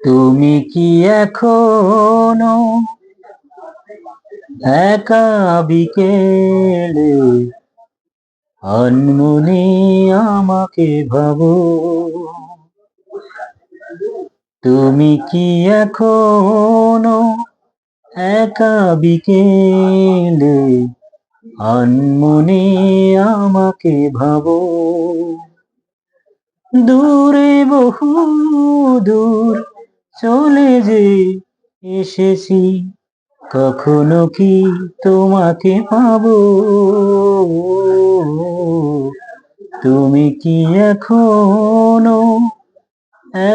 তুমি কি এখনো একা বিকেলে আনমনে আমাকে ভাবো? তুমি কি এখনো একা বিকেলে আনমনে আমাকে ভাবো? দূরে বহু দূর চলে যে এসেছি, কখনো কি তোমাকে পাবো? তুমি কি এখনো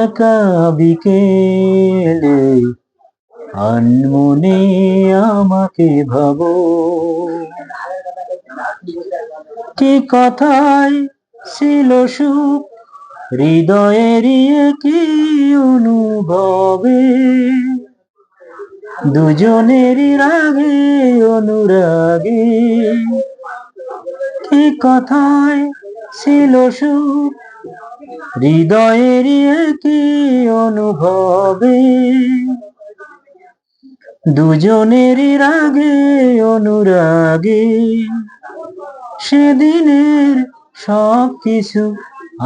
একা বিকেলে আনমনে আমাকে ভাবো? কি কথায় ছিল সুখ হৃদয়ের কি অনুভবে, দুজনেরই রাগে অনুরাগে। কি কথায় ছিল সুখ হৃদয়ের কি অনুভবে, দুজনেরই রাগে অনুরাগে। সেদিনের সব কিছু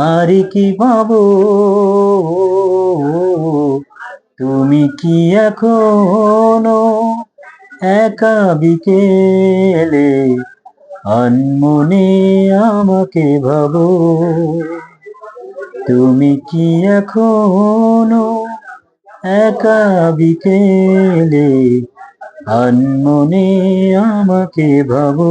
আর কি পাবো? তুমি কি এখনো একা বিকেলে আনমনে আমাকে ভাবো? তুমি কি এখনো একা বিকেলে আনমনে আমাকে ভাবো?